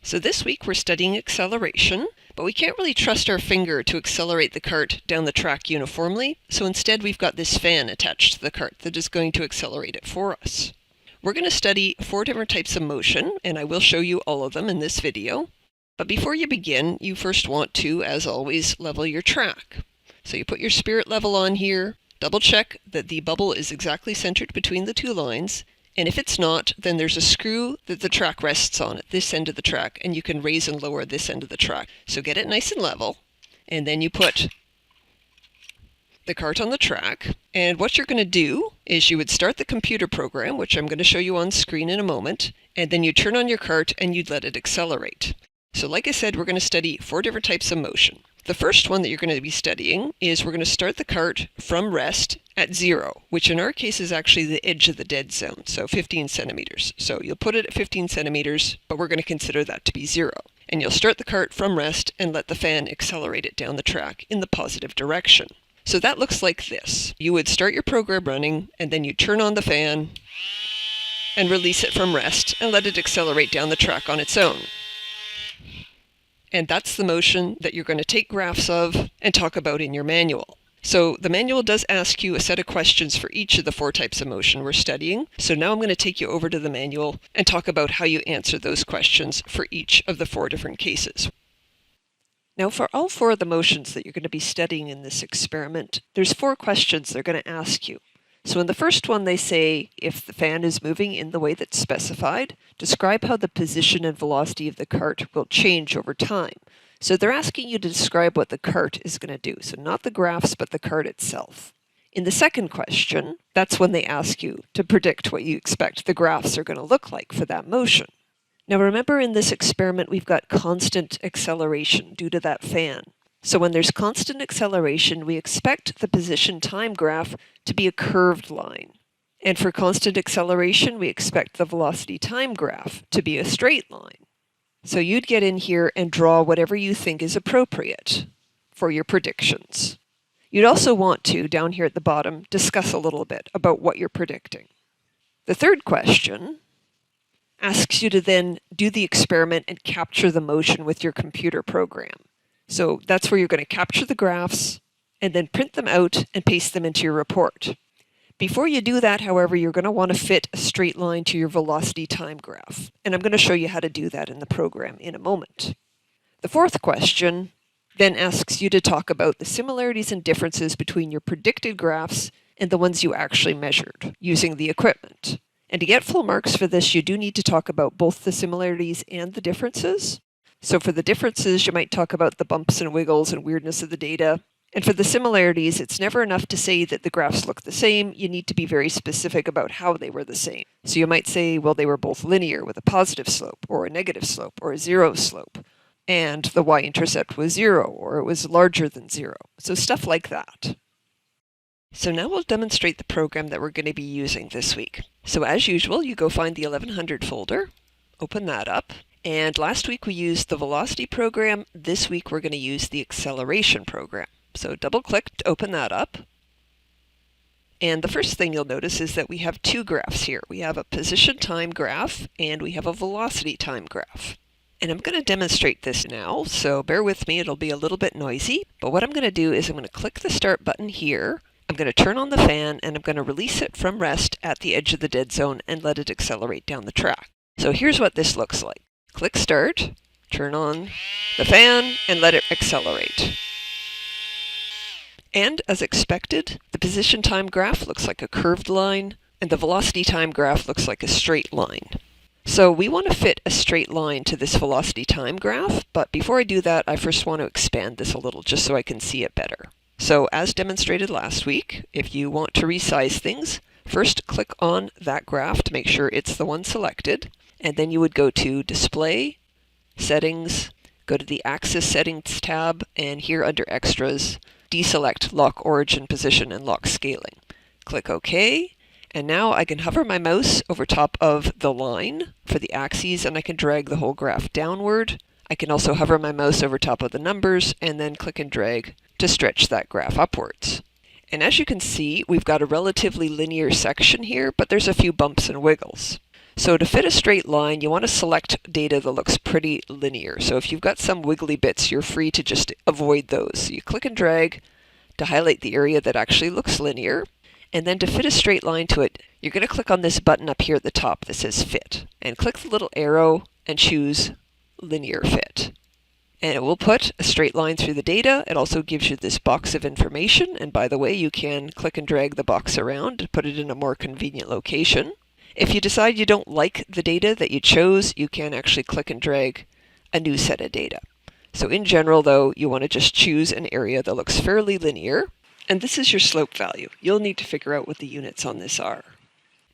So this week we're studying acceleration, but we can't really trust our finger to accelerate the cart down the track uniformly, so instead we've got this fan attached to the cart that is going to accelerate it for us. We're going to study 4 different types of motion, and I will show you all of them in this video. But before you begin, you first want to, as always, level your track. So you put your spirit level on here, double check that the bubble is exactly centered between the 2 lines, and if it's not, then there's a screw that the track rests on at this end of the track, and you can raise and lower this end of the track. So get it nice and level, and then you put the cart on the track, and what you're going to do is you would start the computer program, which I'm going to show you on screen in a moment, and then you turn on your cart and you'd let it accelerate. So like I said, we're going to study 4 different types of motion. The first one that you're going to be studying is we're going to start the cart from rest at 0, which in our case is actually the edge of the dead zone, so 15 centimeters. So you'll put it at 15 centimeters, but we're going to consider that to be 0. And you'll start the cart from rest and let the fan accelerate it down the track in the positive direction. So that looks like this. You would start your program running, and then you turn on the fan and release it from rest and let it accelerate down the track on its own. And that's the motion that you're going to take graphs of and talk about in your manual. So the manual does ask you a set of questions for each of the 4 types of motion we're studying. So now I'm going to take you over to the manual and talk about how you answer those questions for each of the 4 different cases. Now for all 4 of the motions that you're going to be studying in this experiment, there's 4 questions they're going to ask you. So in the first one they say, if the fan is moving in the way that's specified, describe how the position and velocity of the cart will change over time. So they're asking you to describe what the cart is going to do. So not the graphs, but the cart itself. In the second question, that's when they ask you to predict what you expect the graphs are going to look like for that motion. Now remember, in this experiment we've got constant acceleration due to that fan. So when there's constant acceleration, we expect the position time graph to be a curved line. And for constant acceleration, we expect the velocity time graph to be a straight line. So you'd get in here and draw whatever you think is appropriate for your predictions. You'd also want to, down here at the bottom, discuss a little bit about what you're predicting. The third question asks you to then do the experiment and capture the motion with your computer program. So that's where you're going to capture the graphs and then print them out and paste them into your report. Before you do that, however, you're going to want to fit a straight line to your velocity time graph. And I'm going to show you how to do that in the program in a moment. The fourth question then asks you to talk about the similarities and differences between your predicted graphs and the ones you actually measured using the equipment. And to get full marks for this, you do need to talk about both the similarities and the differences. So for the differences, you might talk about the bumps and wiggles and weirdness of the data. And for the similarities, it's never enough to say that the graphs look the same. You need to be very specific about how they were the same. So you might say, well, they were both linear with a positive slope or a negative slope or a 0 slope. And the y-intercept was 0 or it was larger than 0. So stuff like that. So now we'll demonstrate the program that we're going to be using this week. So as usual, you go find the 1100 folder, open that up, and last week we used the velocity program. This week we're going to use the acceleration program. So double-click to open that up. And the first thing you'll notice is that we have 2 graphs here. We have a position time graph and we have a velocity time graph. And I'm going to demonstrate this now, so bear with me, it'll be a little bit noisy. But what I'm going to do is I'm going to click the start button here. I'm going to turn on the fan and I'm going to release it from rest at the edge of the dead zone and let it accelerate down the track. So here's what this looks like. Click start, turn on the fan, and let it accelerate. And as expected, the position time graph looks like a curved line, and the velocity time graph looks like a straight line. So we want to fit a straight line to this velocity time graph, but before I do that, I first want to expand this a little just so I can see it better. So as demonstrated last week, if you want to resize things, first click on that graph to make sure it's the one selected, and then you would go to Display, Settings, go to the Axis Settings tab, and here under Extras, deselect Lock Origin Position and Lock Scaling. Click OK, and now I can hover my mouse over top of the line for the axes and I can drag the whole graph downward. I can also hover my mouse over top of the numbers and then click and drag to stretch that graph upwards. And as you can see, we've got a relatively linear section here, but there's a few bumps and wiggles. So to fit a straight line, you want to select data that looks pretty linear. So if you've got some wiggly bits, you're free to just avoid those. So you click and drag to highlight the area that actually looks linear. And then to fit a straight line to it, you're going to click on this button up here at the top that says Fit. And click the little arrow and choose Linear Fit. And it will put a straight line through the data. It also gives you this box of information. And by the way, you can click and drag the box around to put it in a more convenient location. If you decide you don't like the data that you chose, you can actually click and drag a new set of data. So in general, though, you want to just choose an area that looks fairly linear. And this is your slope value. You'll need to figure out what the units on this are.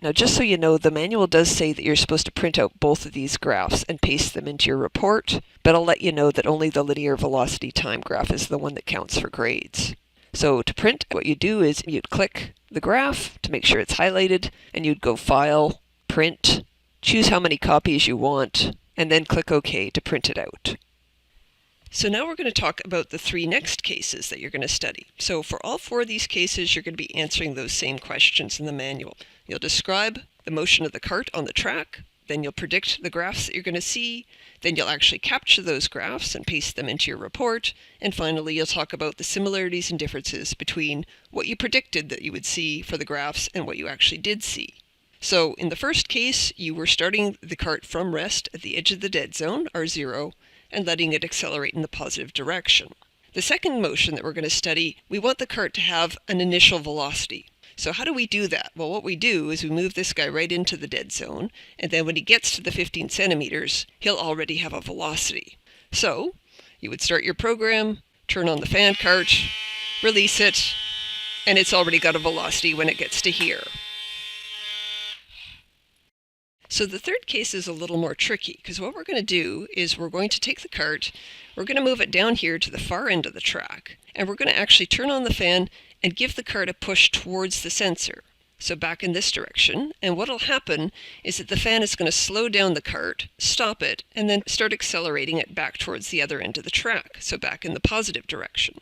Now, just so you know, the manual does say that you're supposed to print out both of these graphs and paste them into your report, but I'll let you know that only the linear velocity time graph is the one that counts for grades. So to print, what you do is you'd click the graph to make sure it's highlighted, and you'd go File, Print, choose how many copies you want, and then click OK to print it out. So now we're going to talk about the three next cases that you're going to study. So for all four of these cases, you're going to be answering those same questions in the manual. You'll describe the motion of the cart on the track, then you'll predict the graphs that you're going to see, then you'll actually capture those graphs and paste them into your report, and finally you'll talk about the similarities and differences between what you predicted that you would see for the graphs and what you actually did see. So in the first case, you were starting the cart from rest at the edge of the dead zone, R0, and letting it accelerate in the positive direction. The second motion that we're going to study, we want the cart to have an initial velocity. So how do we do that? Well, what we do is we move this guy right into the dead zone, and then when he gets to the 15 centimeters, he'll already have a velocity. So you would start your program, turn on the fan cart, release it, and it's already got a velocity when it gets to here. So the third case is a little more tricky, because what we're going to do is we're going to take the cart, we're going to move it down here to the far end of the track, and we're going to actually turn on the fan and give the cart a push towards the sensor. So back in this direction, and what will happen is that the fan is going to slow down the cart, stop it, and then start accelerating it back towards the other end of the track, so back in the positive direction.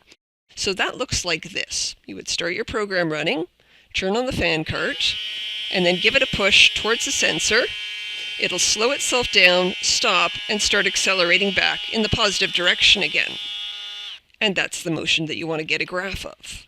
So that looks like this. You would start your program running, turn on the fan cart, and then give it a push towards the sensor. It'll slow itself down, stop, and start accelerating back in the positive direction again. And that's the motion that you want to get a graph of.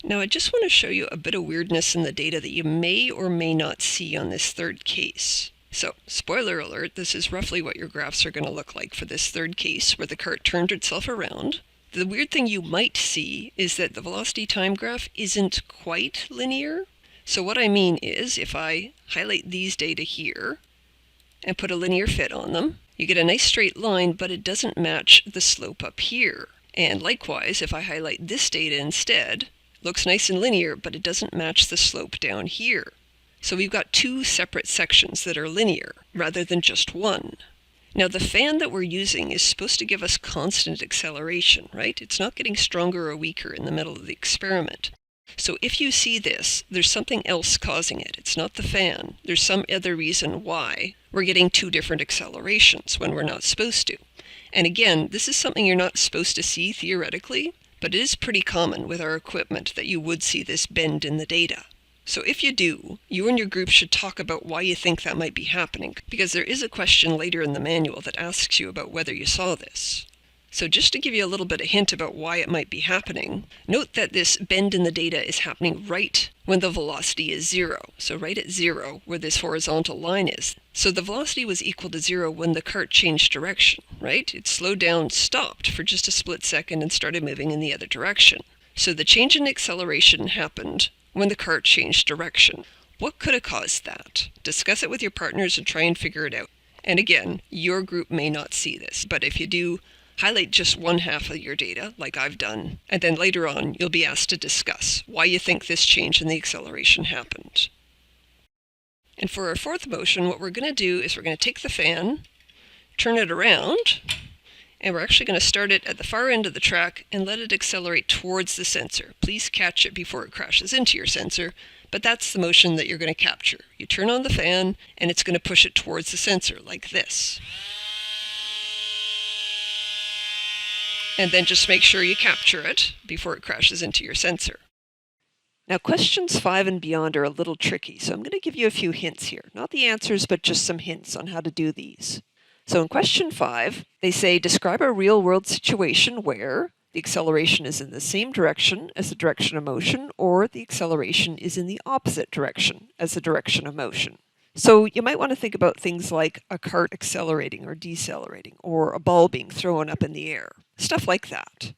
Now I just want to show you a bit of weirdness in the data that you may or may not see on this third case. So, spoiler alert, this is roughly what your graphs are going to look like for this third case where the cart turned itself around. The weird thing you might see is that the velocity time graph isn't quite linear. So what I mean is, if I highlight these data here and put a linear fit on them, you get a nice straight line, but it doesn't match the slope up here. And likewise, if I highlight this data instead, it looks nice and linear, but it doesn't match the slope down here. So we've got two separate sections that are linear, rather than just one. Now the fan that we're using is supposed to give us constant acceleration, right? It's not getting stronger or weaker in the middle of the experiment. So if you see this, there's something else causing it. It's not the fan. There's some other reason why we're getting two different accelerations when we're not supposed to. And again, this is something you're not supposed to see theoretically, but it is pretty common with our equipment that you would see this bend in the data. So if you do, you and your group should talk about why you think that might be happening, because there is a question later in the manual that asks you about whether you saw this. So just to give you a little bit of hint about why it might be happening, note that this bend in the data is happening right when the velocity is 0. So right at 0, where this horizontal line is. So the velocity was equal to 0 when the cart changed direction, right? It slowed down, stopped for just a split second and started moving in the other direction. So the change in acceleration happened when the cart changed direction. What could have caused that? Discuss it with your partners and try and figure it out. And again, your group may not see this, but if you do, highlight just one half of your data, like I've done, and then later on you'll be asked to discuss why you think this change in the acceleration happened. And for our fourth motion, what we're going to do is we're going to take the fan, turn it around, and we're actually going to start it at the far end of the track and let it accelerate towards the sensor. Please catch it before it crashes into your sensor, but that's the motion that you're going to capture. You turn on the fan, and it's going to push it towards the sensor, like this. And then just make sure you capture it before it crashes into your sensor. Now, questions 5 and beyond are a little tricky, so I'm going to give you a few hints here. Not the answers, but just some hints on how to do these. So in question 5, they say, describe a real-world situation where the acceleration is in the same direction as the direction of motion, or the acceleration is in the opposite direction as the direction of motion. So you might want to think about things like a cart accelerating or decelerating, or a ball being thrown up in the air, stuff like that.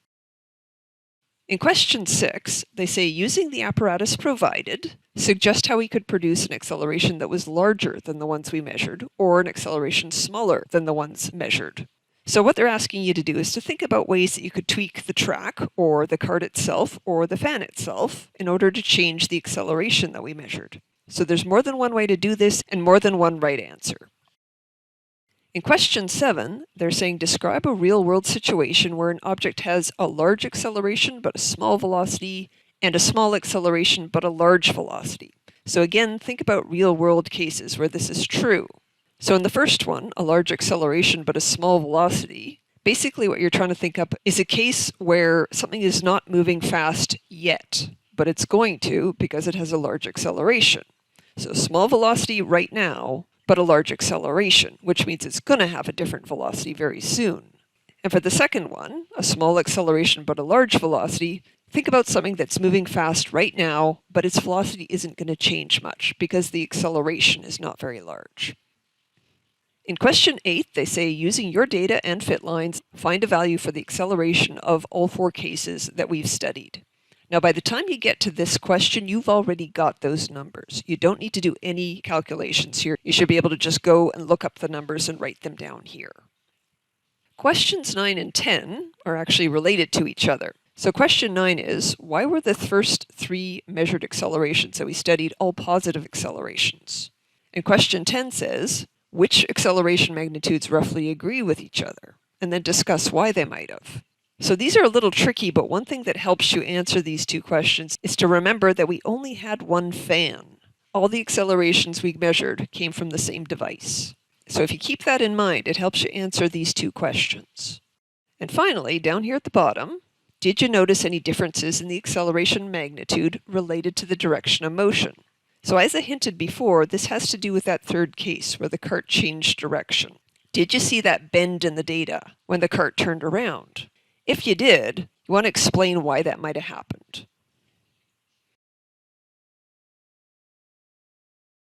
In question 6, they say, using the apparatus provided, suggest how we could produce an acceleration that was larger than the ones we measured, or an acceleration smaller than the ones measured. So what they're asking you to do is to think about ways that you could tweak the track, or the cart itself, or the fan itself, in order to change the acceleration that we measured. So there's more than one way to do this, and more than one right answer. In question 7, they're saying, describe a real-world situation where an object has a large acceleration but a small velocity, and a small acceleration but a large velocity. So again, think about real-world cases where this is true. So in the first one, a large acceleration but a small velocity, basically what you're trying to think up is a case where something is not moving fast yet, but it's going to because it has a large acceleration. So small velocity right now, but a large acceleration, which means it's going to have a different velocity very soon. And for the second one, a small acceleration but a large velocity, think about something that's moving fast right now, but its velocity isn't going to change much because the acceleration is not very large. In question 8, they say, using your data and fit lines, find a value for the acceleration of all 4 cases that we've studied. Now, by the time you get to this question, you've already got those numbers. You don't need to do any calculations here. You should be able to just go and look up the numbers and write them down here. Questions 9 and 10 are actually related to each other. So question 9 is, why were the first 3 measured accelerations that we studied all positive accelerations? And question 10 says, which acceleration magnitudes roughly agree with each other? And then discuss why they might have. So these are a little tricky, but one thing that helps you answer these 2 questions is to remember that we only had one fan. All the accelerations we measured came from the same device. So if you keep that in mind, it helps you answer these 2 questions. And finally, down here at the bottom, did you notice any differences in the acceleration magnitude related to the direction of motion? So as I hinted before, this has to do with that third case where the cart changed direction. Did you see that bend in the data when the cart turned around? If you did, you want to explain why that might have happened.